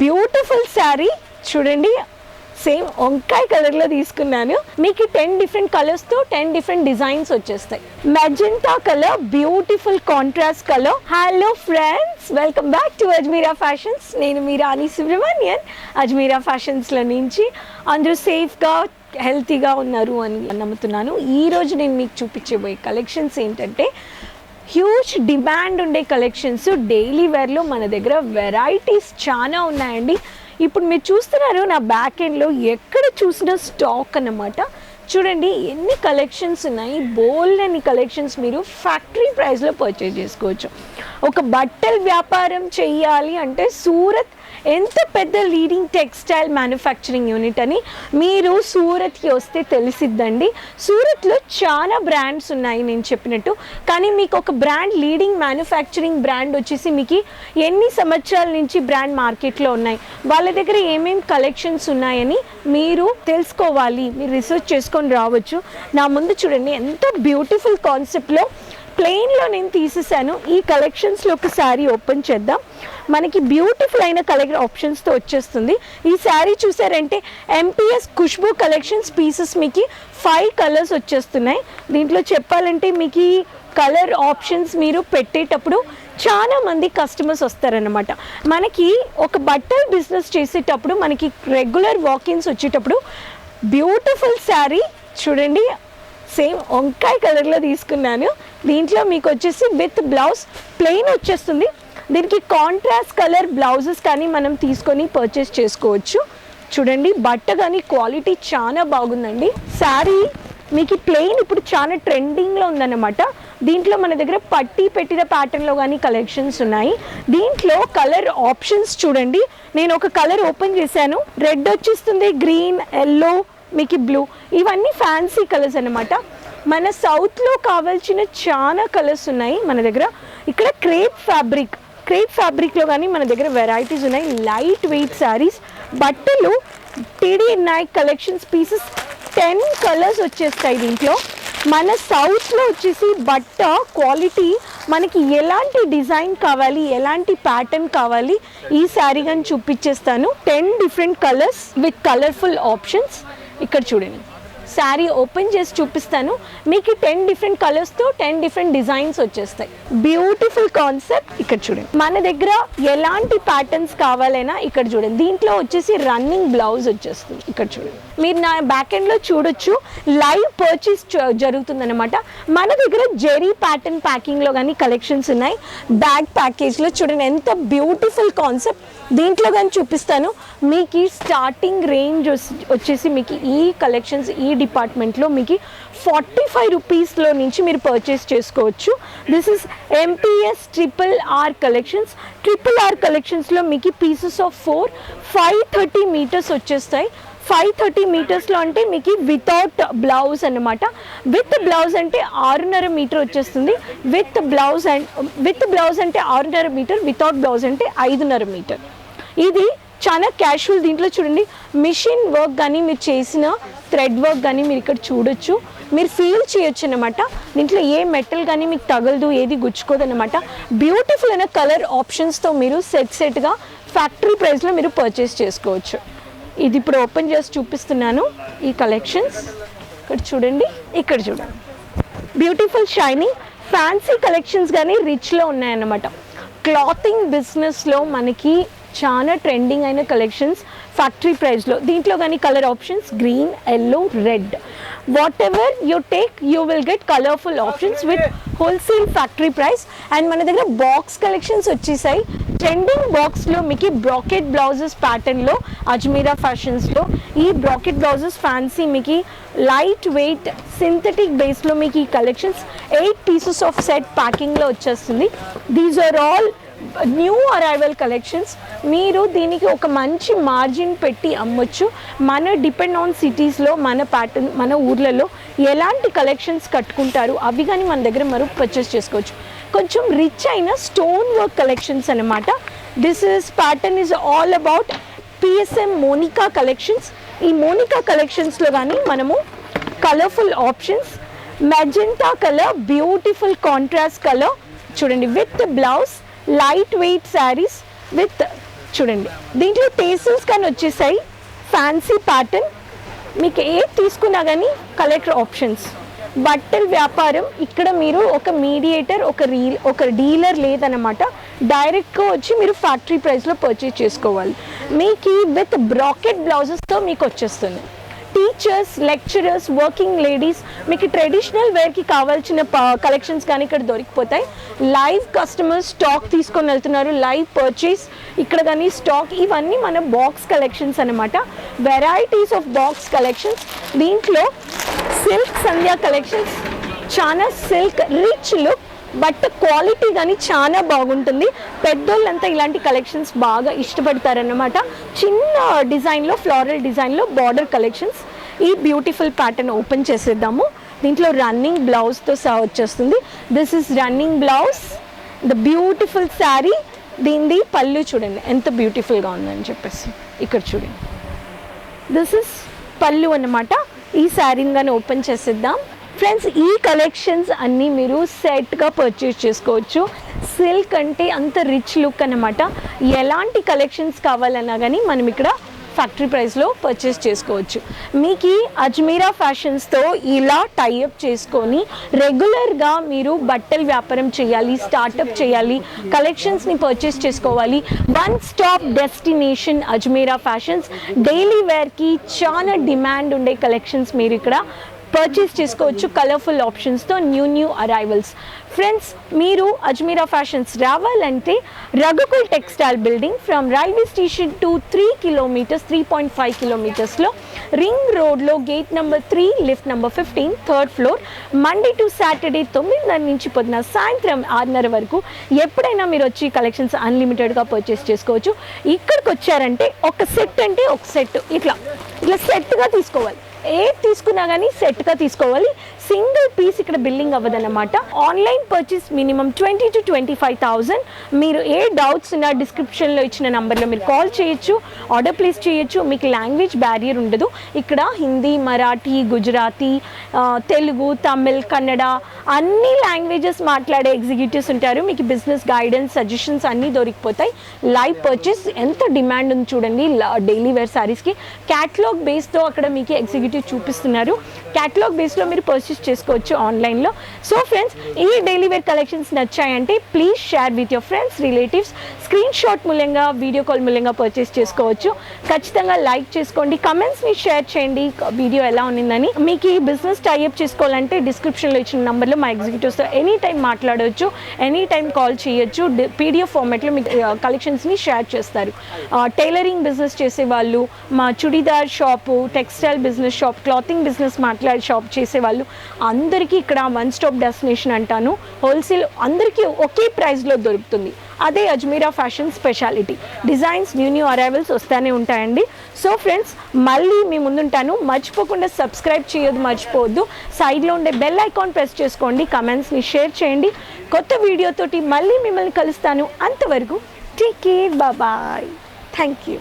Beautiful sari చూడండి, same వంకాయ కలర్లో తీసుకున్నాను. మీకు 10 డిఫరెంట్ కలర్స్తో 10 డిఫరెంట్ డిజైన్స్ వచ్చేస్తాయి. Magenta colour, beautiful contrast colour. Hello friends, welcome back to Ajmeera fashions. నేను మీ రాణి సుబ్రహ్మణ్యన్. అజ్మీరా ఫ్యాషన్స్లో నుంచి అందరూ సేఫ్గా హెల్తీగా ఉన్నారు అని నమ్ముతున్నాను. ఈరోజు నేను మీకు చూపించబోయే కలెక్షన్స్ ఏంటంటే హ్యూజ్ డిమాండ్ ఉండే కలెక్షన్స్. డైలీ వేర్లో మన దగ్గర వెరైటీస్ చాలా ఉన్నాయండి. ఇప్పుడు మీరు చూస్తున్నారు నా బ్యాక్ ఎండ్లో ఎక్కడ చూసినా స్టాక్ అన్నమాట. చూడండి ఎన్ని కలెక్షన్స్ ఉన్నాయి, బోల్డ్ అన్ని కలెక్షన్స్ మీరు ఫ్యాక్టరీ ప్రైస్లో పర్చేజ్ చేసుకోవచ్చు. ఒక బట్టల వ్యాపారం చెయ్యాలి అంటే సూరత్ ఎంత పెద్ద లీడింగ్ టెక్స్టైల్ మ్యానుఫ్యాక్చరింగ్ యూనిట్ అని మీరు సూరత్కి వస్తే తెలిసిద్దండి. సూరత్లో చాలా బ్రాండ్స్ ఉన్నాయి నేను చెప్పినట్టు, కానీ మీకు ఒక బ్రాండ్ లీడింగ్ మ్యానుఫ్యాక్చరింగ్ బ్రాండ్ వచ్చేసి మీకు ఎన్ని సంవత్సరాల నుంచి బ్రాండ్ మార్కెట్లో ఉన్నాయి, వాళ్ళ దగ్గర ఏమేమి కలెక్షన్స్ ఉన్నాయని మీరు తెలుసుకోవాలి. మీరు రీసెర్చ్ చేసుకొని రావచ్చు. నా ముందు చూడండి ఎంత బ్యూటిఫుల్ కాన్సెప్ట్లో ప్లెయిన్లో నేను తీసేసాను. ఈ కలెక్షన్స్లో ఒక శారీ ఓపెన్ చేద్దాం. మనకి బ్యూటిఫుల్ అయిన కలర్ ఆప్షన్స్తో వచ్చేస్తుంది. ఈ శారీ చూసారంటే ఎంపీఎస్ ఖుష్బూ కలెక్షన్స్ పీసెస్ మీకు 5 కలర్స్ వచ్చేస్తున్నాయి. దీంట్లో చెప్పాలంటే మీకు ఈ కలర్ ఆప్షన్స్ మీరు పెట్టేటప్పుడు చాలా మంది కస్టమర్స్ వస్తారనమాట. మనకి ఒక బట్టల బిజినెస్ చేసేటప్పుడు మనకి రెగ్యులర్ వాకిన్స్ వచ్చేటప్పుడు బ్యూటిఫుల్ శారీ చూడండి, సేమ్ వంకాయ కలర్లో తీసుకున్నాను. దీంట్లో మీకు వచ్చేసి విత్ బ్లౌజ్ ప్లెయిన్ వచ్చేస్తుంది. దీనికి కాంట్రాస్ట్ కలర్ బ్లౌజెస్ కానీ మనం తీసుకొని పర్చేస్ చేసుకోవచ్చు. చూడండి బట్ట కానీ క్వాలిటీ చాలా బాగుందండి. శారీ మీకు ప్లెయిన్ ఇప్పుడు చాలా ట్రెండింగ్లో ఉందన్నమాట. దీంట్లో మన దగ్గర పట్టీ పెట్టిన ప్యాటర్న్లో కానీ కలెక్షన్స్ ఉన్నాయి. దీంట్లో కలర్ ఆప్షన్స్ చూడండి, నేను ఒక కలర్ ఓపెన్ చేశాను. రెడ్ వచ్చేస్తుంది, గ్రీన్, ఎల్లో, మీకు బ్లూ, ఇవన్నీ ఫ్యాన్సీ కలర్స్ అన్నమాట. మన సౌత్లో కావాల్సిన చాలా కలర్స్ ఉన్నాయి మన దగ్గర. ఇక్కడ క్రేప్ ఫ్యాబ్రిక్లో కానీ మన దగ్గర వెరైటీస్ ఉన్నాయి. లైట్ వెయిట్ శారీస్, బట్టలు TD Nayak collections pieces 10 colours వచ్చేస్తాయి. దీంట్లో మన సౌత్లో వచ్చేసి బట్ట క్వాలిటీ మనకి ఎలాంటి డిజైన్ కావాలి, ఎలాంటి ప్యాటర్న్ కావాలి, ఈ శారీ కానీ చూపించేస్తాను. 10 different colours with colourful options. ఇక్కడ చూడండి శారీ ఓపెన్ చేసి చూపిస్తాను. మీకు 10 డిఫరెంట్ కలర్స్తో 10 డిఫరెంట్ డిజైన్స్ వచ్చేస్తాయి. Beautiful concept. ఇక్కడ చూడండి మన దగ్గర ఎలాంటి ప్యాటర్న్స్ కావాలైనా ఇక్కడ చూడండి. దీంట్లో వచ్చేసి రన్నింగ్ బ్లౌజ్ వచ్చేస్తుంది. ఇక్కడ చూడండి మీరు నా బ్యాక్ ఎండ్లో చూడొచ్చు, లైవ్ పర్చేస్ జరుగుతుందన్నమాట. మన దగ్గర జెరీ ప్యాటర్న్ ప్యాకింగ్లో కానీ కలెక్షన్స్ ఉన్నాయి. బ్యాగ్ ప్యాకేజ్లో చూడండి ఎంత బ్యూటిఫుల్ కాన్సెప్ట్. దీంట్లో కానీ చూపిస్తాను. మీకు స్టార్టింగ్ రేంజ్ వచ్చేసి మీకు ఈ కలెక్షన్స్ ఈ డిపార్ట్మెంట్లో మీకు 45 రూపీస్లో నుంచి మీరు పర్చేస్ చేసుకోవచ్చు. This is MPS RRR collections. RRR కలెక్షన్స్లో మీకు పీసెస్ ఆఫ్ 530 మీటర్స్ వచ్చేస్తాయి. 530 మీటర్స్లో అంటే మీకు వితౌట్ బ్లౌజ్ అన్నమాట. విత్ బ్లౌజ్ అంటే 6.5 మీటర్ వచ్చేస్తుంది. విత్ బ్లౌజ్ అంటే 6.5 మీటర్, వితౌట్ బ్లౌజ్ అంటే 5.5 మీటర్. ఇది చాలా క్యాషువల్. దీంట్లో చూడండి మిషన్ వర్క్ కానీ మీరు చేసిన థ్రెడ్ వర్క్ కానీ మీరు ఇక్కడ చూడొచ్చు, మీరు ఫీల్ చేయొచ్చు అన్నమాట. దీంట్లో ఏ మెటల్ కానీ మీకు తగలదు, ఏది గుచ్చుకోదు అనమాట. బ్యూటిఫుల్ అయిన కలర్ ఆప్షన్స్తో మీరు సెట్గా ఫ్యాక్టరీ ప్రైస్లో మీరు పర్చేస్ చేసుకోవచ్చు. ఇది ఇప్పుడు ఓపెన్ చేసి చూపిస్తున్నాను ఈ కలెక్షన్స్. ఇక్కడ చూడండి, ఇక్కడ చూడండి బ్యూటిఫుల్ షైనింగ్ ఫ్యాన్సీ కలెక్షన్స్ కానీ రిచ్లో ఉన్నాయన్నమాట. క్లాతింగ్ బిజినెస్లో మనకి చాలా ట్రెండింగ్ అయిన కలెక్షన్స్ ఫ్యాక్టరీ ప్రైస్లో. దీంట్లో కానీ colour options green, yellow, red, what ever you take you will get colourful options with wholesale factory price. And మన దగ్గర బాక్స్ కలెక్షన్స్ వచ్చేసాయి. ట్రెండింగ్ బాక్స్లో మీకు బ్రాకెట్ బ్లౌజెస్ ప్యాటర్న్లో అజ్మీరా ఫ్యాషన్స్లో ఈ బ్రాకెట్ బ్లౌజెస్ ఫ్యాన్సీ మీకు లైట్ వెయిట్ సింథటిక్ బేస్లో మీకు ఈ కలెక్షన్స్ 8 పీసెస్ ఆఫ్ సెట్ ప్యాకింగ్లో వచ్చేస్తుంది. These are all new arrival collections. మీరు దీనికి ఒక మంచి మార్జిన్ పెట్టి అమ్మొచ్చు. మన డిపెండ్ ఆన్ సిటీస్లో మన ప్యాటర్న్ మన ఊర్లలో ఎలాంటి కలెక్షన్స్ కట్టుకుంటారు అవి కానీ మన దగ్గర మరో పర్చేస్ చేసుకోవచ్చు. కొంచెం రిచ్ అయిన స్టోన్ వర్క్ కలెక్షన్స్ అన్నమాట. This is pattern is all about PSM Monica collections. ఈ మోనికా కలెక్షన్స్లో కానీ మనము colourful options, magenta colour, beautiful contrast colour చూడండి with blouse, light weight saris with చూడండి, దీంట్లో టేసల్స్ కానీ వచ్చేసాయి, ఫ్యాన్సీ ప్యాటర్న్. మీకు ఏది తీసుకున్నా కానీ కలెక్టర్ ఆప్షన్స్. బట్టల వ్యాపారం ఇక్కడ మీరు ఒక మీడియేటర్, ఒక డీలర్ లేదన్నమాట. డైరెక్ట్గా వచ్చి మీరు ఫ్యాక్టరీ ప్రైస్లో పర్చేజ్ చేసుకోవాలి. మీకు విత్ బ్రాకెట్ బ్లౌజెస్తో మీకు వచ్చేస్తుంది. టీచర్స్, లెక్చరర్స్, వర్కింగ్ లేడీస్, మీకు ట్రెడిషనల్ వేర్కి కావాల్సిన కలెక్షన్స్ కానీ ఇక్కడ దొరికిపోతాయి. లైవ్ కస్టమర్స్ స్టాక్ తీసుకొని వెళ్తున్నారు, లైవ్ పర్చేస్ ఇక్కడ కానీ స్టాక్. ఇవన్నీ మన బాక్స్ కలెక్షన్స్ అనమాట. Varieties of box collections. దీంట్లో సిల్క్ సంధ్య కలెక్షన్స్, చాలా silk rich look, but quality కానీ చాలా బాగుంటుంది. పెద్దోళ్ళంతా ఇలాంటి కలెక్షన్స్ బాగా ఇష్టపడతారన్నమాట. చిన్న డిజైన్లో, ఫ్లోరల్ డిజైన్లో బార్డర్ కలెక్షన్స్. ఈ బ్యూటిఫుల్ ప్యాటర్న్ ఓపెన్ చేసేద్దాము. దీంట్లో రన్నింగ్ బ్లౌజ్తో సహా వచ్చేస్తుంది. This is running blouse, the beautiful sari. దీనిది పళ్ళు చూడండి ఎంత బ్యూటిఫుల్గా ఉందని చెప్పేసి. ఇక్కడ చూడండి, దిస్ ఇస్ పళ్ళు అన్నమాట. ఈ శారీని కానీ ఓపెన్ చేసేద్దాం. ఫ్రెండ్స్, ఈ కలెక్షన్స్ అన్నీ మీరు సెట్గా పర్చేస్ చేసుకోవచ్చు. సిల్క్ అంటే అంత రిచ్ లుక్ అన్నమాట. ఎలాంటి కలెక్షన్స్ కావాలన్నా కానీ మనం ఇక్కడ ఫ్యాక్టరీ ప్రైస్లో పర్చేస్ చేసుకోవచ్చు. మీకు అజ్మీరా ఫ్యాషన్స్తో ఇలా టైఅప్ చేసుకొని రెగ్యులర్గా మీరు బట్టల వ్యాపారం చేయాలి, స్టార్టప్ చేయాలి, కలెక్షన్స్ని పర్చేస్ చేసుకోవాలి. One stop destination Ajmera fashions. Daily వేర్కి చాలా డిమాండ్ ఉండే కలెక్షన్స్ మీరు ఇక్కడ పర్చేస్ చేసుకోవచ్చు. కలర్ఫుల్ ఆప్షన్స్తో న్యూ అరైవల్స్. ఫ్రెండ్స్, మీరు అజ్మీరా ఫ్యాషన్స్ రావాలంటే Raghukul textile building from railway station to 3.5 కిలోమీటర్స్లో రింగ్ రోడ్లో gate number 3, lift number 15, 3rd floor. Monday to Saturday 9:30 నుంచి పొద్దున సాయంత్రం 6:30 వరకు ఎప్పుడైనా మీరు వచ్చి కలెక్షన్స్ అన్లిమిటెడ్గా పర్చేస్ చేసుకోవచ్చు. ఇక్కడికి వచ్చారంటే ఒక సెట్ అంటే ఒక సెట్ ఇట్లా సెట్గా తీసుకోవాలి. ఏది తీసుకున్నా కానీ సెట్గా తీసుకోవాలి. సింగిల్ పీస్ ఇక్కడ బిల్లింగ్ అవ్వదన్నమాట. Online purchase minimum 20,000 to 25,000. మీరు ఏ డౌట్స్ ఉన్నా డిస్క్రిప్షన్లో ఇచ్చిన నెంబర్లో మీరు కాల్ చేయొచ్చు, ఆర్డర్ ప్లేస్ చేయొచ్చు. మీకు లాంగ్వేజ్ బ్యారియర్ ఉండదు. ఇక్కడ హిందీ, మరాఠీ, గుజరాతీ, తెలుగు, తమిళ్, కన్నడ అన్ని లాంగ్వేజెస్ మాట్లాడే ఎగ్జిక్యూటివ్స్ ఉంటారు. మీకు బిజినెస్ గైడెన్స్, సజెషన్స్ అన్నీ దొరికిపోతాయి. లైవ్ పర్చేస్ ఎంత డిమాండ్ ఉంది చూడండి డైలీ వేర్ శారీస్కి. క్యాటలాగ్ బేస్తో అక్కడ మీకు ఎగ్జిక్యూటివ్ చూపిస్తున్నారు. క్యాటలాగ్ బేస్లో మీరు పర్చేస్ చేసుకోవచ్చు ఆన్లైన్లో. సో ఫ్రెండ్స్, ఈ డైలీ వేర్ కలెక్షన్స్ నచ్చాయంటే please share with your friends, relatives. Screenshot మూలంగా, వీడియో కాల్ మూలంగా పర్చేస్ చేసుకోవచ్చు. ఖచ్చితంగా లైక్ చేసుకోండి, కమెంట్స్ని షేర్ చేయండి వీడియో ఎలా ఉన్నిందని. మీకు ఈ బిజినెస్ టైఅప్ చేసుకోవాలంటే డిస్క్రిప్షన్లో ఇచ్చిన నెంబర్లో మా ఎగ్జిక్యూటివ్స్తో ఎనీ టైం మాట్లాడవచ్చు, ఎనీ టైం కాల్ చేయొచ్చు. PDF ఫార్మాట్లో మీకు కలెక్షన్స్ని షేర్ చేస్తారు. టైలరింగ్ బిజినెస్ చేసేవాళ్ళు, మా churidar shop, textile business shop, clothing business shop చేసేవాళ్ళు అందరికీ ఇక్కడ వన్ స్టాప్ డెస్టినేషన్ అంటాను. హోల్సేల్ అందరికీ ఒకే ప్రైస్లో దొరుకుతుంది. అదే Ajmeera fashion speciality. Designs, new arrivals వస్తూనే ఉంటాయండి. సో ఫ్రెండ్స్, మళ్ళీ మీ ముందుంటాను. మర్చిపోకుండా సబ్స్క్రైబ్ చేయొద్దు, మర్చిపోవద్దు. సైడ్లో ఉండే బెల్ ఐకాన్ ప్రెస్ చేసుకోండి, కమెంట్స్ని షేర్ చేయండి. కొత్త వీడియోతోటి మళ్ళీ మిమ్మల్ని కలుస్తాను. అంతవరకు take care, bye. Thank you.